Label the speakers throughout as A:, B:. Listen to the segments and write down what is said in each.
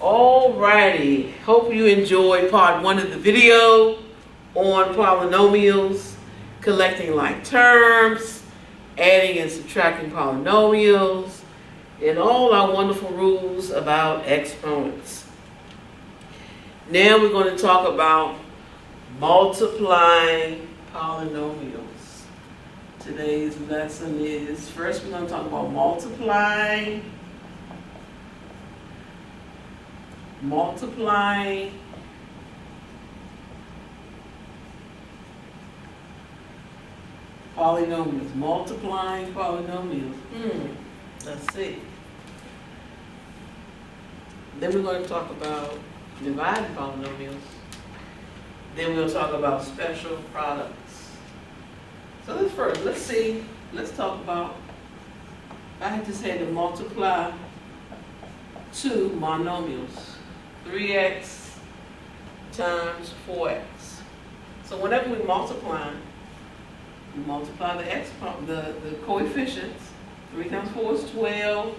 A: Alrighty, hope you enjoyed part 1 of the video on polynomials, collecting like terms, adding and subtracting polynomials, and all our wonderful rules about exponents. Now we're going to talk about multiplying polynomials. Today's lesson is, first we're going to talk about multiplying polynomials. Multiplying polynomials. Let's see. Then we're going to talk about dividing polynomials. Then we'll talk about special products. So let's talk about, I just had to multiply two monomials. 3x times 4x. So whenever we multiply the coefficients. 3 times 4 is 12.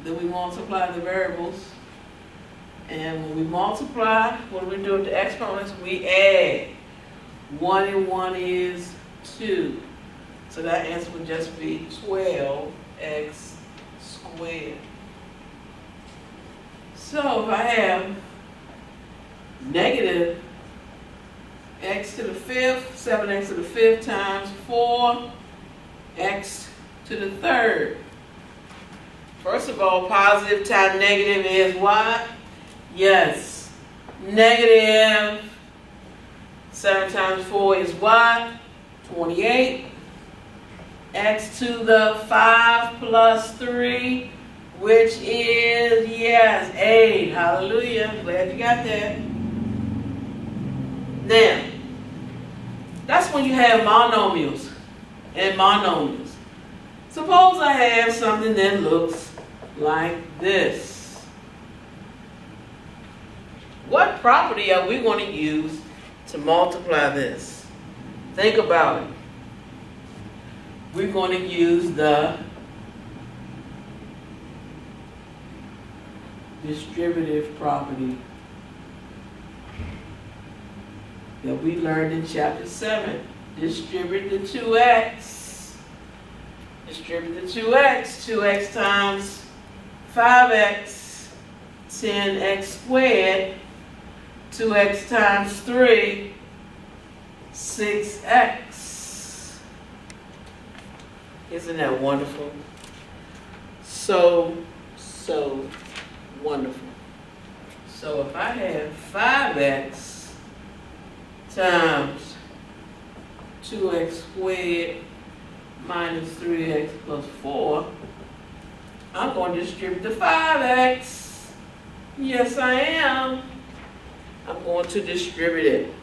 A: Then we multiply the variables. And when we multiply, what do we do with the exponents? We add. 1 and 1 is 2. So that answer would just be 12x squared. So if I have negative x to the 5th, 7x to the 5th times 4x to the 3rd. First of all, positive times negative is what? Yes, negative 7 times 4 is what? 28. X to the 5 plus 3, which is, yes, 8. Hallelujah. Glad you got that. Now, that's when you have monomials and monomials. Suppose I have something that looks like this. What property are we going to use to multiply this? Think about it. We're going to use the distributive property that we learned in chapter 7. Distribute the 2x. Distribute the 2x. 2x times 5x, 10x squared. 2x times 3, 6x. Isn't that wonderful? So wonderful. So if I have 5x times 2x squared minus 3x plus 4, I'm going to distribute the 5x. Yes, I am. I'm going to distribute it.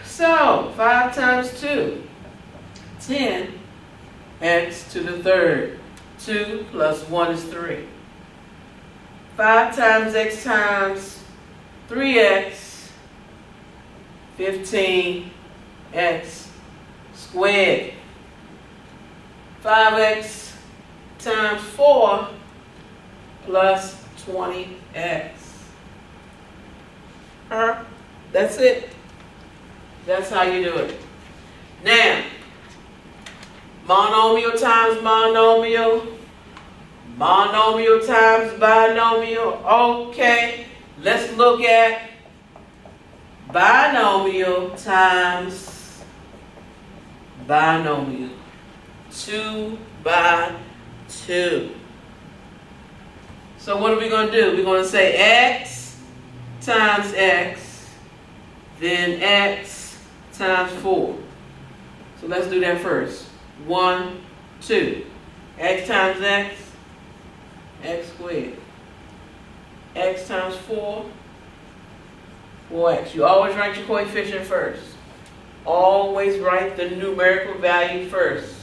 A: So 5 times 2, 10x to the 3rd. 2 plus 1 is 3. 5 times x times 3x, 15x squared. 5x times 4 plus 20x. That's it. That's how you do it. Now, monomial times monomial. Monomial times binomial. Okay, let's look at binomial times binomial. 2 by 2. So what are we going to do? We're going to say x times x, then x times 4. So let's do that first. 1, 2. X times x, x squared. X times 4, 4x. You always write your coefficient first. Always write the numerical value first.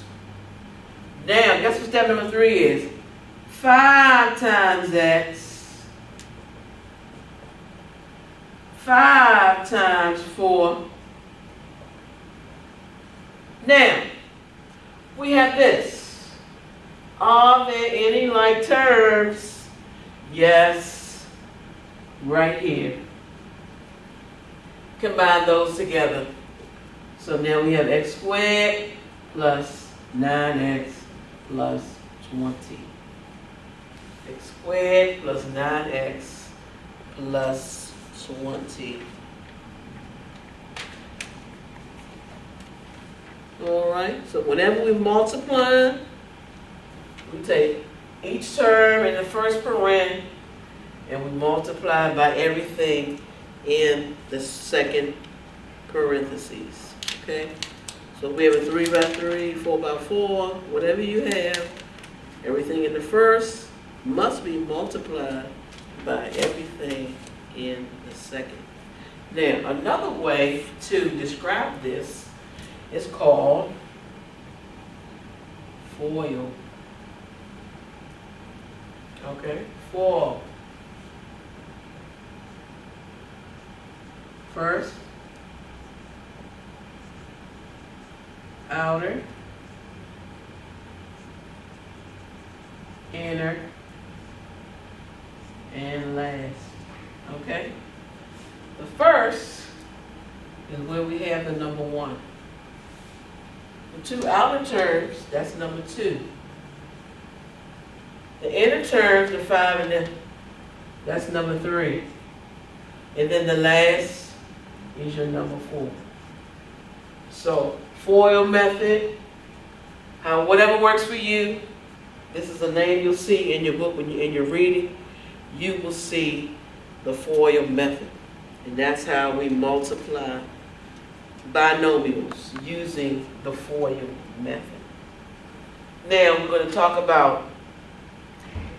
A: Now, guess what step number 3 is? 5 times x, 5 times 4. Now, we have this. Are there any like terms Yes, right here. Combine those together. So now we have x squared plus 9x plus 20. X squared plus 9x plus 20. Alright, so whenever we multiply, we take each term in the first paren and we multiply by everything in the second parentheses. Okay? So we have a 3 by 3, 4 by 4, whatever you have, everything in the first must be multiplied by everything in the second. Now, another way to describe this is called FOIL. Okay, FOIL. First, outer, inner, and last. Okay? The first is where we have the number 1. The 2 outer terms, that's number 2. The inner terms, the 5 and the, that's number 3. And then the last is your number 4. So, FOIL method, whatever works for you. This is a name you'll see in your book when you're reading. You will see the FOIL method. And that's how we multiply binomials using the FOIL method. Now we're going to talk about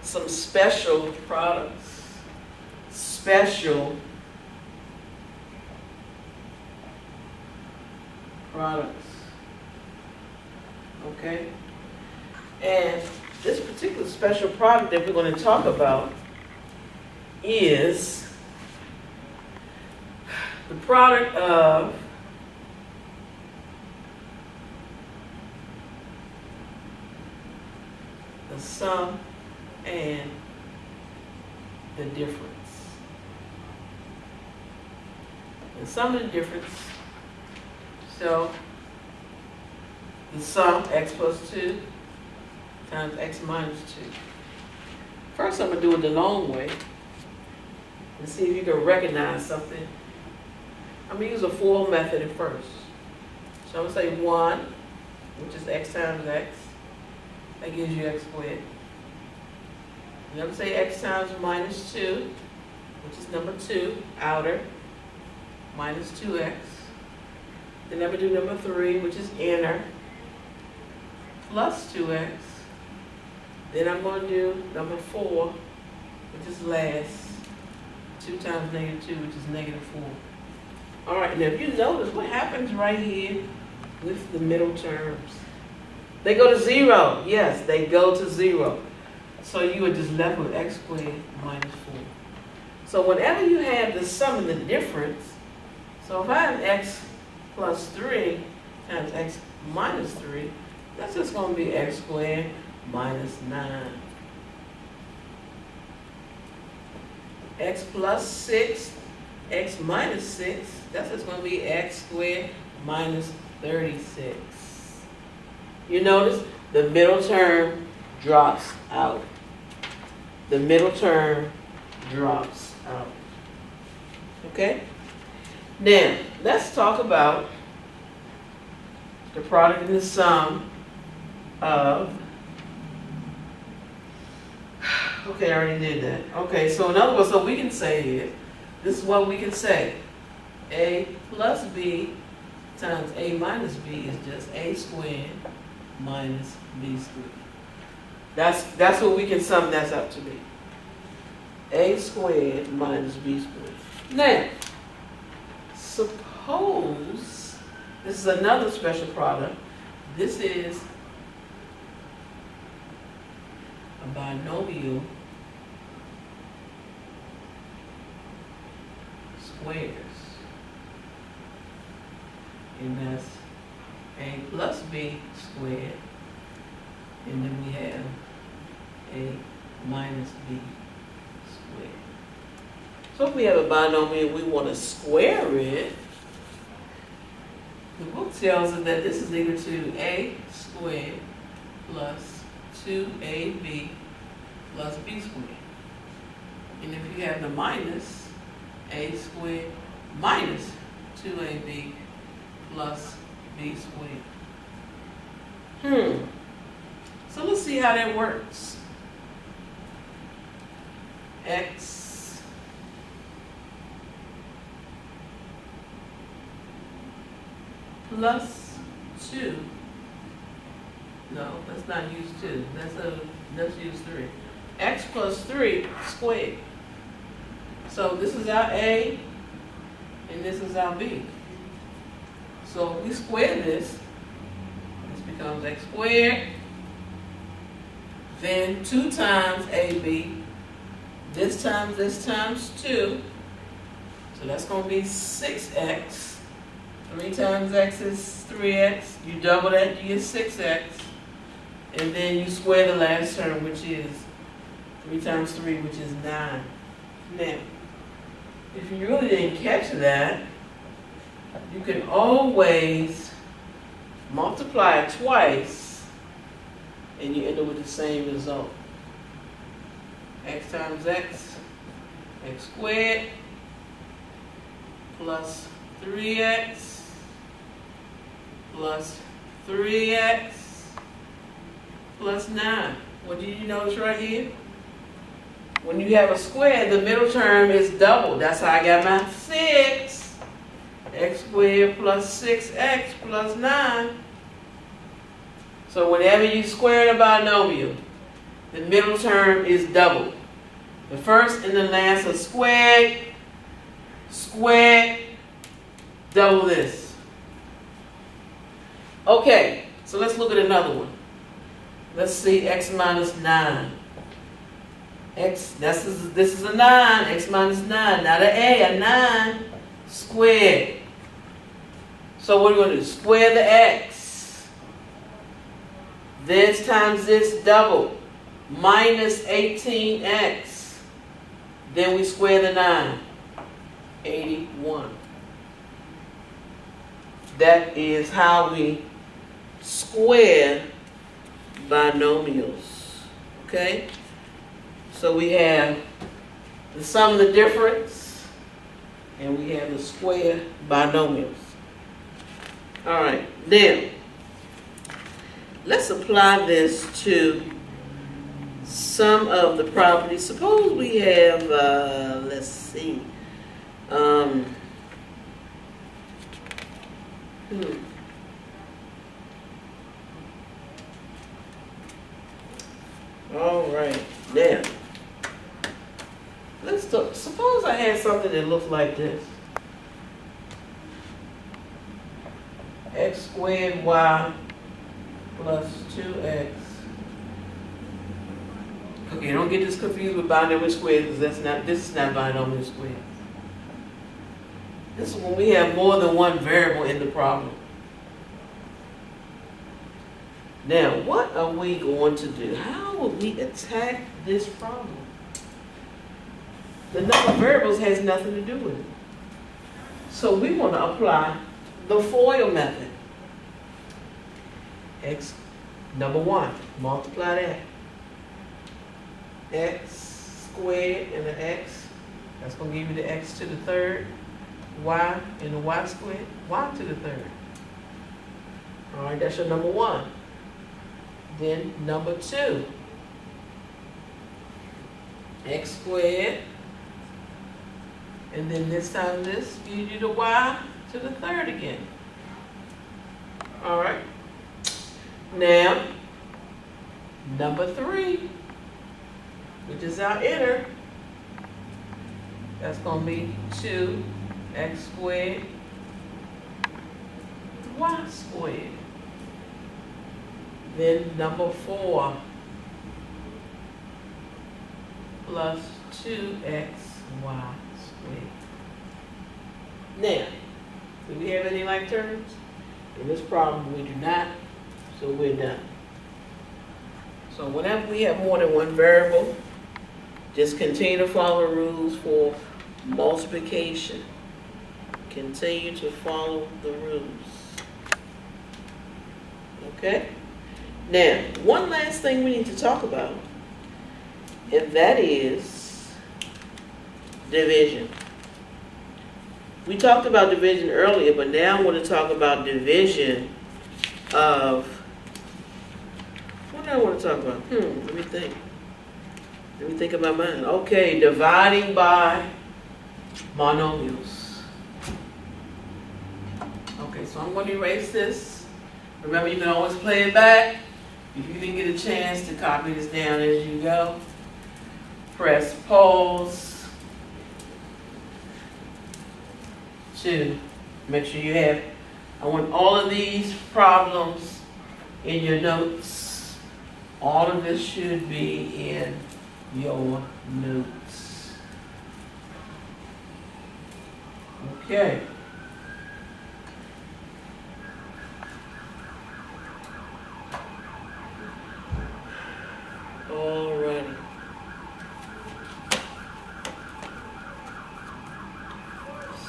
A: some special products. Special products. Okay? And this particular special product that we're going to talk about is the product of the sum and the difference. The sum and the difference. So the sum, x plus 2 times x minus 2. First I'm going to do it the long way and see if you can recognize something. I'm going to use a FOIL method at first. So I'm going to say 1, which is x times x. That gives you x squared. And I'm going to say x times minus 2, which is number 2, outer, minus 2x. Then I'm going to do number 3, which is inner, plus 2x. Then I'm going to do number 4, which is last. 2 times negative 2, which is negative 4. All right, now if you notice what happens right here with the middle terms. They go to 0. Yes, they go to 0. So you are just left with x squared minus 4. So whenever you have the sum and the difference, so if I have x plus 3 times x minus 3, that's just going to be x squared minus 9. X plus 6, x minus 6, that's just going to be x squared minus 36. You notice the middle term drops out. The middle term drops out. Okay? Now, let's talk about the product and the sum of, okay, I already did that. Okay, so in other words, so we can say here, this is what we can say. A plus b times a minus b is just a squared minus b squared. That's what we can sum that up to be. A squared minus b squared. Now, suppose this is another special product. This is a binomial squares. And that's a plus b squared. And then we have a minus b squared. So if we have a binomial and we want to square it, the book tells us that this is equal to a squared plus 2ab plus b squared. And if you have the minus, a squared minus 2ab plus b squared. So let's see how that works. X plus 2. No, let's not use 2. Let's use 3. X plus 3 squared. So this is our A and this is our B. So if we square this becomes x squared, then 2 times AB, this times 2, so that's going to be 6x. 3 times x is 3x, you double that, you get 6x, and then you square the last term, which is 3 times 3, which is 9. Now, if you really didn't catch that, you can always multiply it twice, and you end up with the same result. X times x, x squared, plus 3x, plus 3x, plus 9. What do you notice right here? When you have a square, the middle term is double. That's how I got my 6. X squared plus 6x plus 9. So whenever you square a binomial, the middle term is doubled. The first and the last are squared, squared, double this. Okay, so let's look at another one. Let's see x minus 9. This is a 9, x minus 9, not an a 9 squared. So what are we going to do? Square the x. This times this double, minus 18x. Then we square the 9, 81. That is how we square binomials. Okay? So we have the sum of the difference, and we have the square binomials. All right, then let's apply this to some of the properties. Suppose we have, let's see, all right, now, let's talk. Suppose I had something that looks like this. X squared y plus 2x. Okay, don't get this confused with binomial squared, because this is not binomial squared. This is when we have more than one variable in the problem. Now, what are we going to do? How will we attack this problem? The number of variables has nothing to do with it. So we want to apply the FOIL method. X, number 1, multiply that. X squared and the x, that's going to give you the x to the third. Y and the y squared, y to the third. All right, that's your number 1. Then number 2, x squared, and then this time this gives you the y to the third again. All right. Now, number 3, which is our inner, that's going to be 2x squared, y squared. Then number 4 plus 2xy squared. Now, do we have any like terms? In this problem, we do not, so we're done. So whenever we have more than one variable, Just continue to follow the rules for multiplication. Continue to follow the rules. Okay? Now, one last thing we need to talk about, and that is division. We talked about division earlier, but now I want to talk about division of, what do I want to talk about? Let me think. Let me think in my mind. Okay, dividing by monomials. Okay, so I'm going to erase this. Remember, you can always play it back. If you didn't get a chance to copy this down as you go, press pause to make sure you have, I want all of these problems in your notes. All of this should be in your notes. Okay. Alrighty.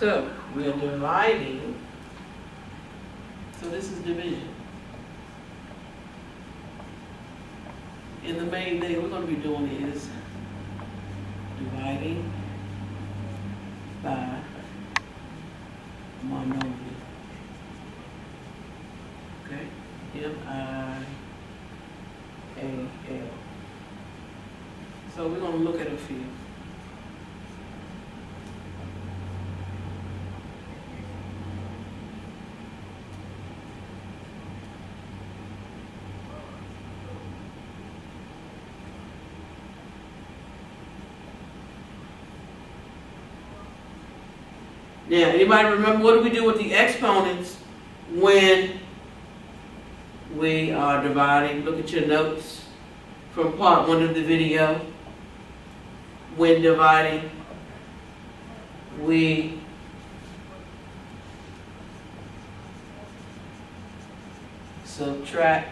A: So we are dividing. So this is division. In the main thing we're going to be doing is dividing by monomial. Okay, M-I-A-L. So we're going to look at a few. Now, anybody remember what do we do with the exponents when we are dividing? Look at your notes from part 1 of the video. When dividing, we subtract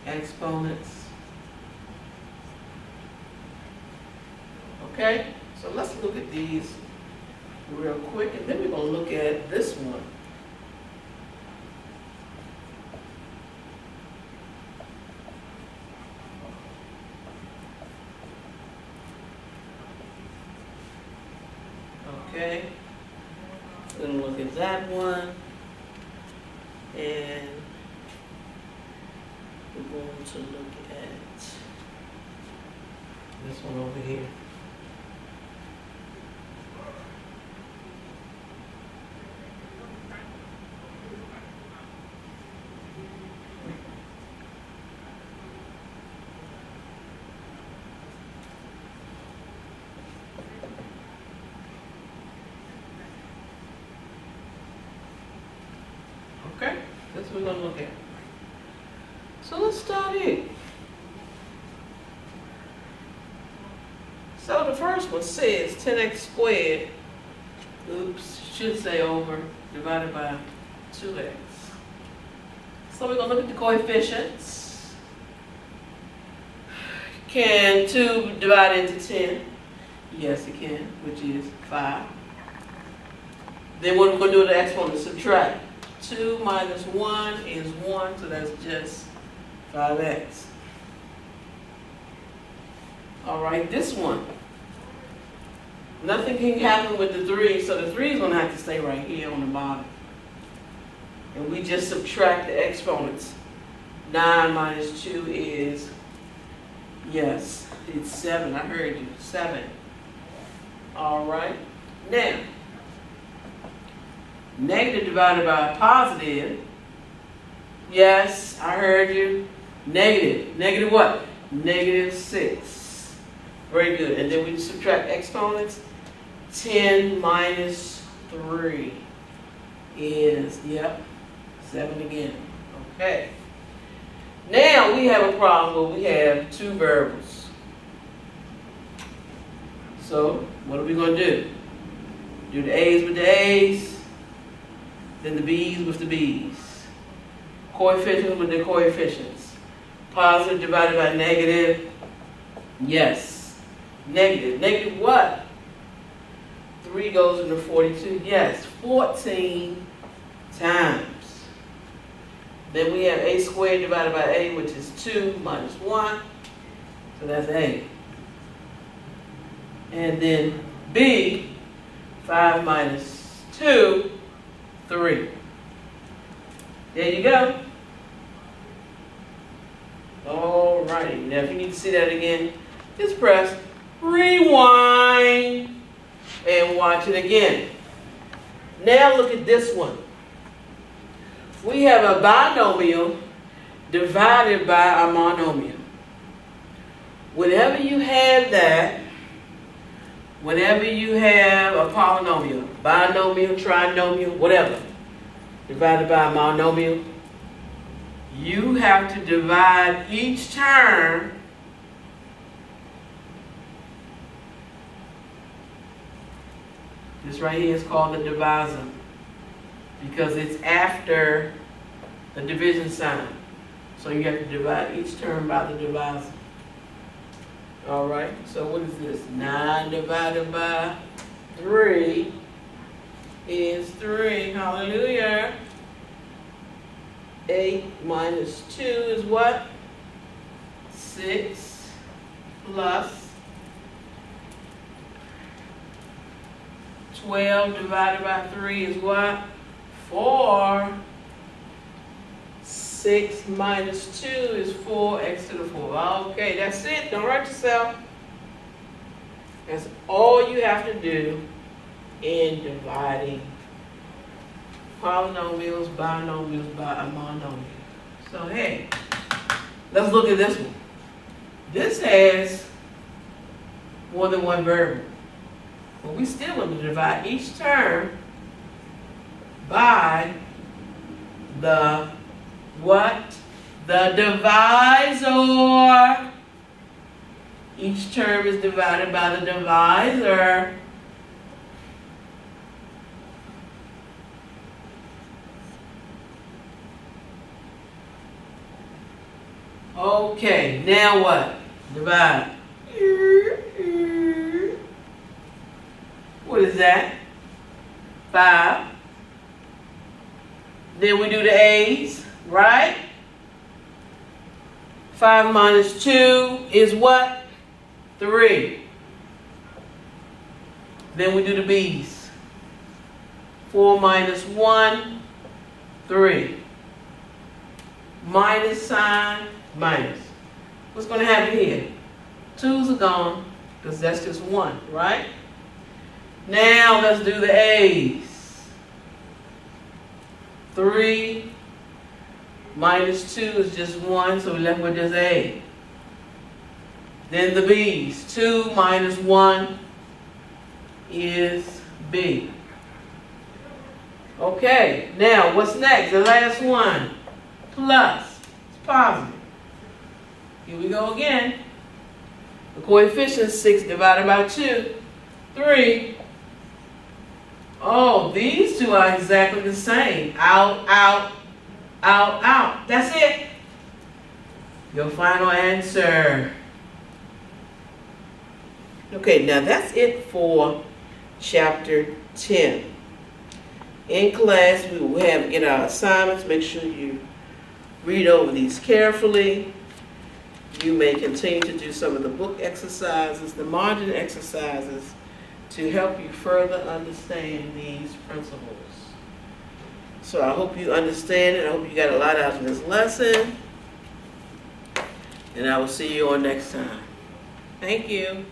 A: exponents. Okay? So let's look at these real quick, and then we're going to look at this one. Okay, we're going to look at that one, and we're going to look at this one over here. Okay, that's what we're going to look at. So let's start here. So the first one says 10x squared, oops, should say over, divided by 2x. So we're going to look at the coefficients. Can 2 divide into 10? Yes, it can, which is 5. Then what we're going to do with the exponent? Subtract. 2 minus 1 is 1, so that's just 5x. All right, this one. Nothing can happen with the 3, so the 3 is going to have to stay right here on the bottom. And we just subtract the exponents. 9 minus 2 is, yes, it's 7. I heard you, 7. All right, now, negative divided by positive. Yes, I heard you. Negative. Negative what? Negative 6. Very good. And then we subtract exponents. 10 minus 3 is, yep, 7 again. Okay. Now we have a problem where we have 2 variables. So what are we going to do? Do the A's with the A's, then the B's with the B's. Coefficients with the coefficients. Positive divided by negative. Yes. Negative. Negative what? 3 goes into 42. Yes. 14 times. Then we have a squared divided by a, which is 2 minus 1. So that's a. And then b, 5 minus 2, 3. There you go. Alrighty. Now if you need to see that again, just press rewind and watch it again. Now look at this one. We have a binomial divided by a monomial. Whenever you have that, whenever you have a polynomial, binomial, trinomial, whatever, divided by a monomial, you have to divide each term this right here is called the divisor because it's after the division sign. So you have to divide each term by the divisor. Alright, so what is this? 9 divided by 3 is 3. Hallelujah. 8 minus 2 is what? 6 plus 12 divided by 3 is what? 4. 6 minus 2 is 4x to the 4. Okay, that's it. Don't write yourself. That's all you have to do in dividing polynomials, binomials by a monomial. So hey, let's look at this one. This has more than one variable. But we still want to divide each term by the what? The divisor. Each term is divided by the divisor. Okay, now what? Divide. What is that? 5. Then we do the A's, right? 5 minus 2 is what? 3. Then we do the B's. 4 minus 1, 3. Minus sign, minus. What's going to happen here? 2's are gone, because that's just 1, right? Now let's do the A's. 3 minus 2 is just 1, so we're left with just A. Then the B's. 2 minus 1 is B. Okay, now what's next? The last one. Plus. It's positive. Here we go again. The coefficient is 6 divided by 2. 3. Oh, these two are exactly the same. Out, out, out, out. That's it. Your final answer. Okay, now that's it for chapter 10. In class, we will get our assignments. Make sure you read over these carefully. You may continue to do some of the book exercises, the margin exercises, to help you further understand these principles. So I hope you understand it. I hope you got a lot out of this lesson. And I will see you on next time. Thank you.